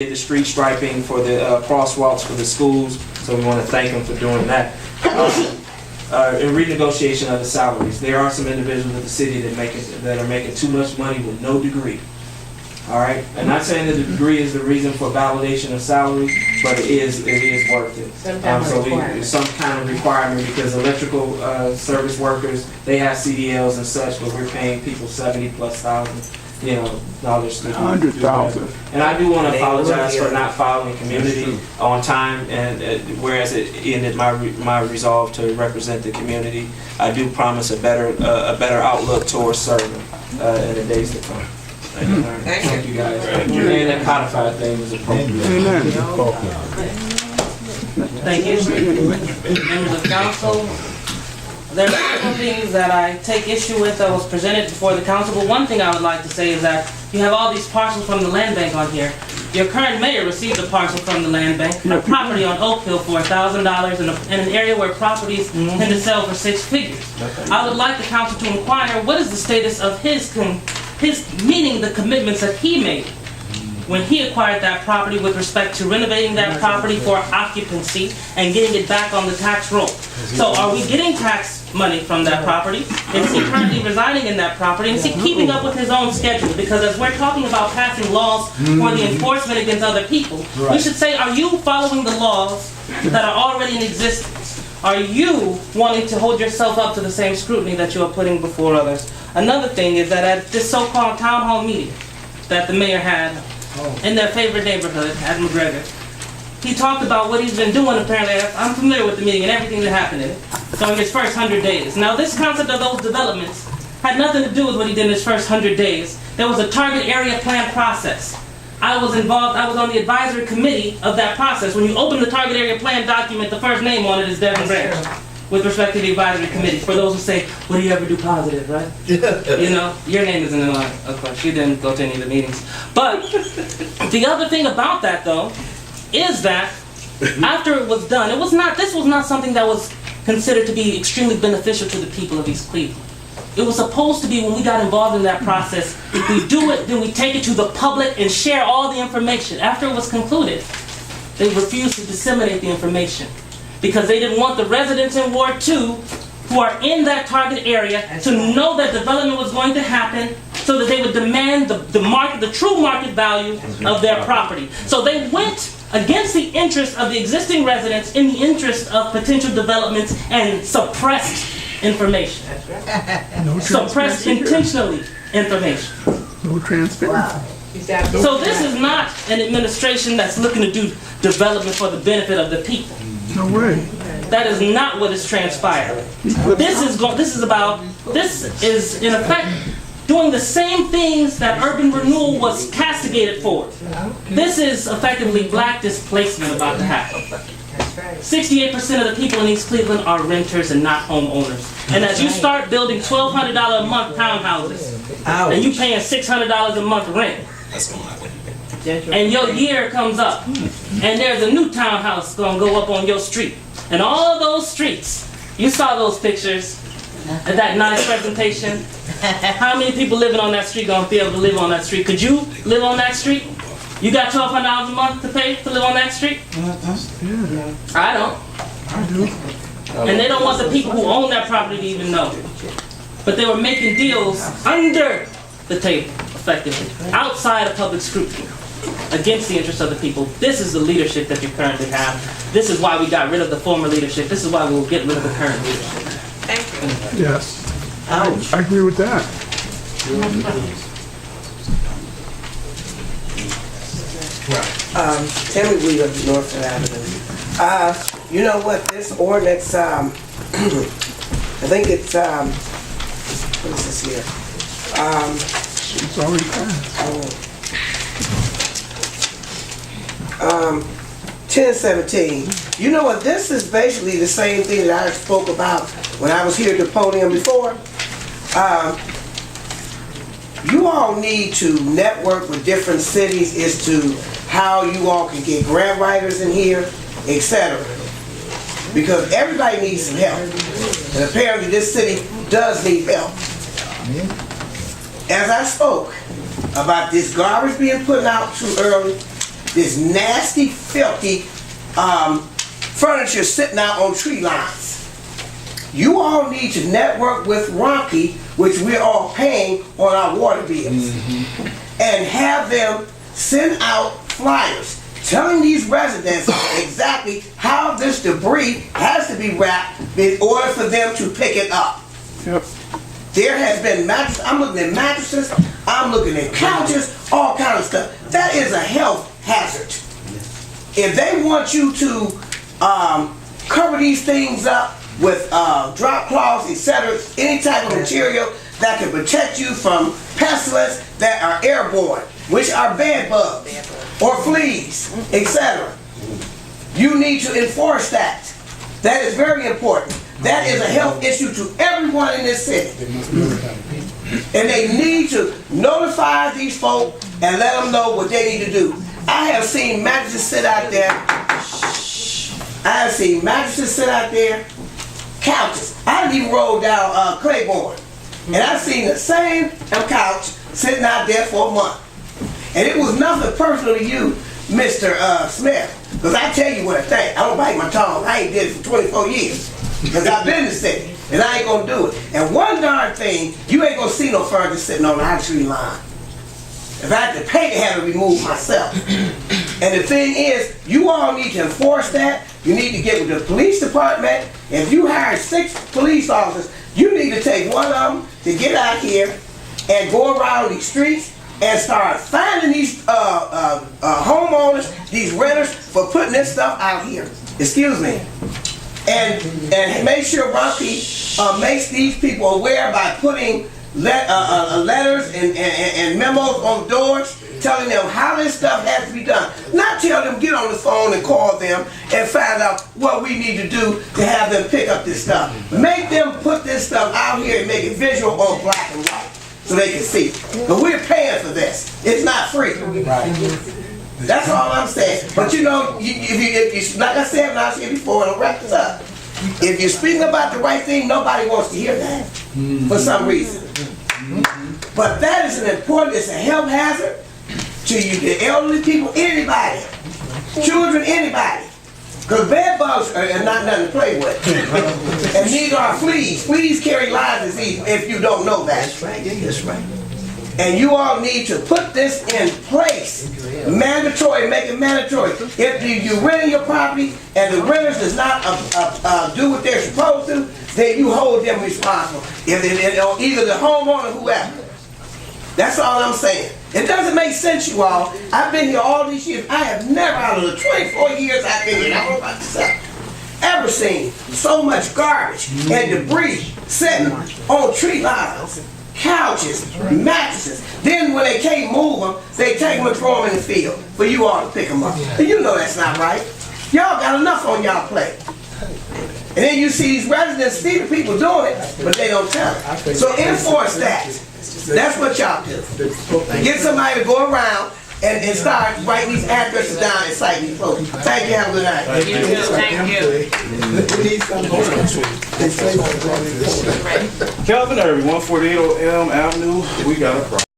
did the street striping for the crosswalks for the schools, so we want to thank them for doing that. In renegotiation of the salaries, there are some individuals in the city that are making too much money with no degree. All right, I'm not saying that the degree is the reason for validation of salary, but it is worth it. Some kind of requirement, because electrical service workers, they have CDLs and such, but we're paying people $70,000+, dollars to $100,000. And I do want to apologize for not following community on time, and whereas it ended my resolve to represent the community, I do promise a better outlook towards serving in the days to come. Thank you guys. And that codified thing was appropriate. Thank you. Members of council, there are several things that I take issue with that was presented before the council, but one thing I would like to say is that you have all these parcels from the land bank on here. Your current mayor received a parcel from the land bank, a property on Oak Hill for $1,000 in an area where properties tend to sell for 6 figures. I would like the council to inquire what is the status of his meeting the commitments that he made when he acquired that property with respect to renovating that property for occupancy and getting it back on the tax roll. So are we getting tax money from that property? Is he currently residing in that property? Is he keeping up with his own schedule? Because as we're talking about passing laws for the enforcement against other people, we should say, are you following the laws that are already in existence? Are you wanting to hold yourself up to the same scrutiny that you are putting before others? Another thing is that at this so-called town hall meeting that the mayor had in their favorite neighborhood at McGregor, he talked about what he's been doing. Apparently, I'm familiar with the meeting and everything that happened in it. So in his first 100 days. Now, this concept of those developments had nothing to do with what he did in his first 100 days. There was a target area plan process. I was involved, I was on the advisory committee of that process. When you open the target area plan document, the first name on it is Devin Branch, with respect to the advisory committee. For those who say, what do you ever do positive, right? Your name isn't in line, of course. You didn't go to any of the meetings. But the other thing about that, though, is that after it was done, this was not something that was considered to be extremely beneficial to the people of East Cleveland. It was supposed to be, when we got involved in that process, we do it, then we take it to the public and share all the information. After it was concluded, they refused to disseminate the information because they didn't want the residents in Ward 2 who are in that target area to know that development was going to happen, so that they would demand the true market value of their property. So they went against the interest of the existing residents in the interest of potential developments and suppressed information. Suppressed intentionally information. No transparency. So this is not an administration that's looking to do development for the benefit of the people. No way. That is not what is transpiring. This is in effect doing the same things that urban renewal was castigated for. This is effectively black displacement about to happen. 68% of the people in East Cleveland are renters and not homeowners. And as you start building $1,200 a month townhouses, and you paying $600 a month rent, and your year comes up, and there's a new townhouse gonna go up on your street, and all of those streets, you saw those pictures, and that nice presentation. How many people living on that street gonna be able to live on that street? Could you live on that street? You got $1,200 a month to pay to live on that street? I don't. I do. And they don't want the people who own that property to even know. But they were making deals under the table, effectively, outside of public scrutiny, against the interests of the people. This is the leadership that you currently have. This is why we got rid of the former leadership. This is why we'll get rid of the current leadership. Thank you. Yes. I agree with that. Tammy Wheeler, Northford Avenue. You know what, this ordinance, I think it's, what is this here? It's already passed. 1017. You know what, this is basically the same thing that I spoke about when I was here at the podium before. You all need to network with different cities as to how you all can get grant writers in here, etc. Because everybody needs some help. And apparently this city does need help. As I spoke about this garbage being put out too early, this nasty, filthy furniture sitting out on tree lines. You all need to network with Ronke, which we're all paying on our water bills, and have them send out flyers telling these residents exactly how this debris has to be wrapped in order for them to pick it up. Yep. There has been mattresses, I'm looking at mattresses, I'm looking at couches, all kinds of stuff. That is a health hazard. If they want you to cover these things up with drop cloths, etc., any type of material that can protect you from pestilence that are airborne, which are bed bugs or fleas, etc. You need to enforce that. That is very important. That is a health issue to everyone in this city. And they need to notify these folk and let them know what they need to do. I have seen mattresses sit out there. I have seen mattresses sit out there. Couches. I didn't even roll down Claiborne. And I've seen the same couch sitting out there for a month. And it was nothing personal to you, Mr. Smith. Because I tell you what I think. I don't bite my tongue. I ain't did it for 24 years. Because I've been in the city. And I ain't going to do it. And one darn thing, you ain't going to see no furniture sitting on our tree line. If I had to pay to have it removed myself. And the thing is, you all need to enforce that. You need to get with the police department. If you hire 6 police officers, you need to take one of them to get out here and go around these streets and start finding these homeowners, these renters, for putting this stuff out here. Excuse me. And make sure Ronke makes these people aware by putting letters and memos on doors telling them how this stuff has to be done. Not tell them get on the phone and call them and find out what we need to do to have them pick up this stuff. Make them put this stuff out here and make it visual on black and white so they can see. But we're paying for this. It's not free. That's all I'm saying. But you know, if you like I said when I was here before, and I'll wrap this up. If you're speaking about the right thing, nobody wants to hear that for some reason. But that is an important, it's a health hazard to you, the elderly people, anybody, children, anybody. Because bed bugs are not nothing to play with. And neither are fleas. Fleas carry Lyme disease if you don't know that. That's right. That's right. And you all need to put this in place. Mandatory, make it mandatory. If you rent your property and the renters does not do what they're supposed to, then you hold them responsible. If either the homeowner or whoever. That's all I'm saying. It doesn't make sense, you all. I've been here all these years. I have never, out of the 24 years I've been here, I don't know about this, ever seen so much garbage and debris sitting on tree lines. Couches, mattresses. Then when they can't move them, they take them and throw them in the field for you all to pick them up. And you know that's not right. Y'all got enough on y'all plate. And then you see these residents, see the people doing it, but they don't tell it. So enforce that. That's what y'all do. Get somebody to go around and start writing these addresses down and citing these folks. Thank you, have a good night. Calvin Irving, 148 Elm Avenue. We got a problem.